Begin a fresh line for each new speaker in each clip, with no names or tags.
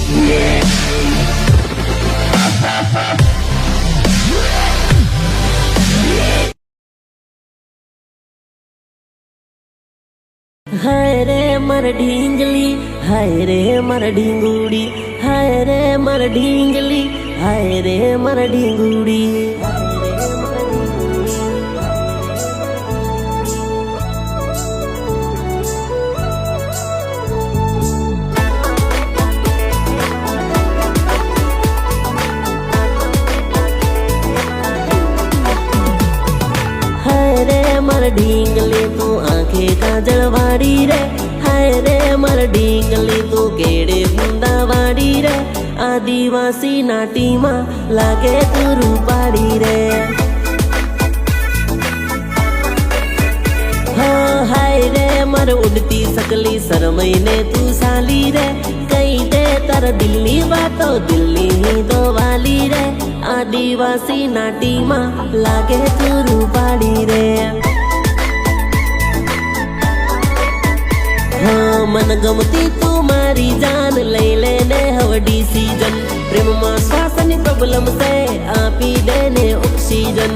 हाय रे मर ढींगली, हाय रे मर ढींगुड़ी, हाय रे मर ढींगली, हाय रे मर ढींगुड़ी। हाय रे मर ढींगली तू आंखें काजलवाड़ी रे, हाय रे मर ढींगली तू केड़े बूंदावाड़ी रे। आदिवासी नाटी मां लागे तू रूपाड़ी रे। हाँ हाय रे मर उड़ती सकली शरमई ने तू साली रे। कई दे तर दिल्ली बातो दिल्ली ही दो वाली रे। आदिवासी नाटी मां लागे तू रूपाड़ी रे। हाँ मन गमती तू मारी जान लई लेने हवडी सीजन। प्रेम मां श्वासनी प्रॉब्लम से आपी देने ऑक्सीजन।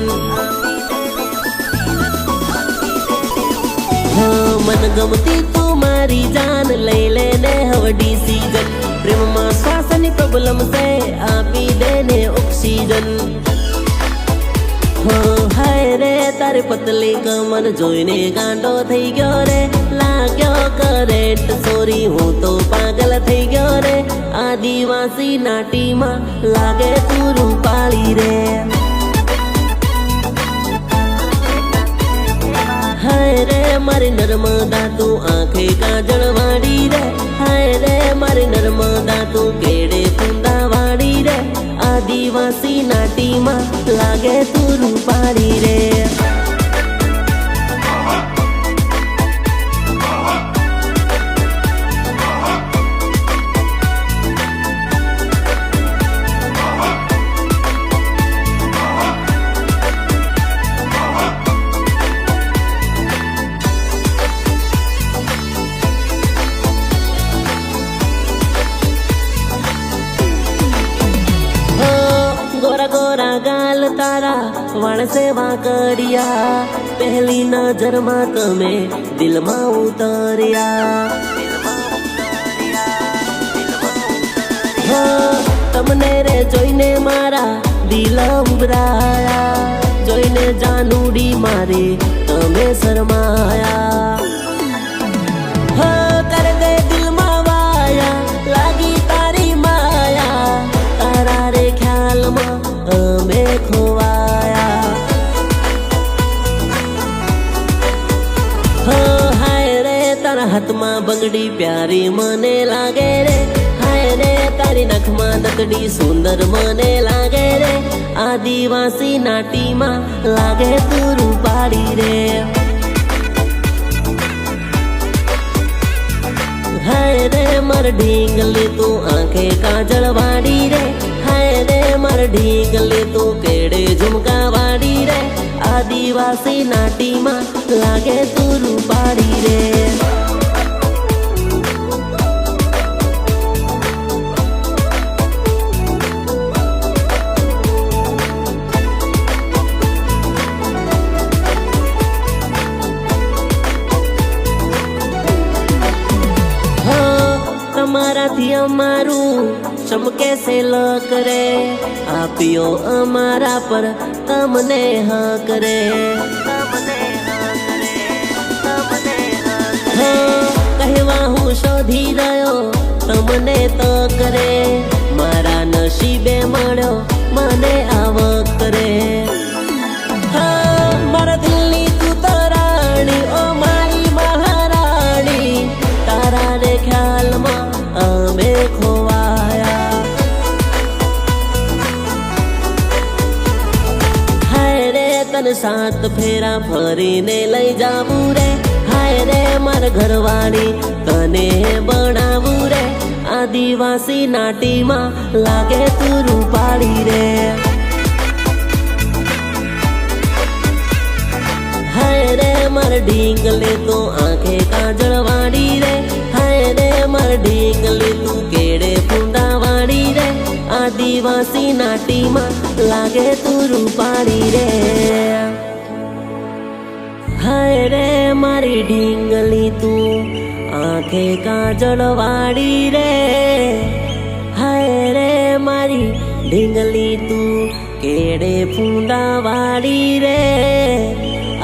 हाँ मन गमती तू मारी जान लई लेने हवडी सीजन। प्रेम मां श्वासनी प्रॉब्लम से आपी देने ऑक्सीजन। हाँ हाय रे तारे पतली कमर जोईने गांडो थई गयो रे। लाग्यो करेंट सोरी हूँ तो पागल थई गयो रे। आदिवासी नाटी मां लागे तू रूपाली रे। हाय रे मारी नर्मदा तू आंखें काजलवाड़ी रे। हाय रे मारी नर्मदा तू केड़े बूंदावाड़ी रे। आदिवासी नाटी मां लागे तू रूपाड़ी रे। गोरा गोरा गाल तारा वण से वाकड़िया। पहली नजर में तमे दिल में उतरिया। हाँ तमने रे जोईने मारा दिल उभराया। जोईने जानूडी मारे तमे शरमाया। हाँ कर दे दिल में वाया लागी तारी माया। तारा रे ख्याल में में खोवाया। हाँ हाय रे तारा हाथ में बंगड़ी प्यारी मने लागे रे। हाय रे तारी नख में नकड़ी सुंदर मने लागे रे। आदिवासी नाटी मां लागे तू रूपाड़ी रे। हाय रे मर ढींगली तू आंखें काजलवाड़ी रे। हाय रे मर ढींगली तू केड़े झुमका वाड़ी रे। आदिवासी नाटी मां लागे तू रूपाड़ी रे। તમારા થી અમારું ચમકે છે લક રે। આપ્યો અમારા પર તમને હક રે। हाँ કહેવા હું શોધી રહ્યો તમને તક રે। મારા નસીબે મળ્યો મને આવક રે। हाँ મારા દિલની તું તો રાણી ઓ મારી મહારાણી। તારા રે ખ્યાલમાં અમે ખોવાયા। હાય રે તને સાત ફેરા ફરીને લઈ જાવું રે। હાય રે માર ઘરવાળી તને બનાવું રે। આદિવાસી નાટીમાં લાગે તું રૂપાળી રે। હાય રે માર ઢીંગલી તું આંખે કાજળવાળી રે। હાય રે માર ઢીંગલી તું કેડે ફૂંદાવા આદિવાસી નાટીમાં લાગે તું રૂપાળી રે. હાય રે મારી ઢીંગલી તું આંખે કાજળ વાળી રે. હાય રે મારી ઢીંગલી તું કેડે ફૂંડા વાળી રે.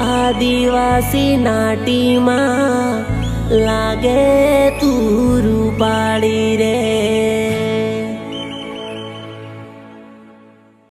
આદિવાસી નાટીમાં લાગે તું રૂપાળી રે.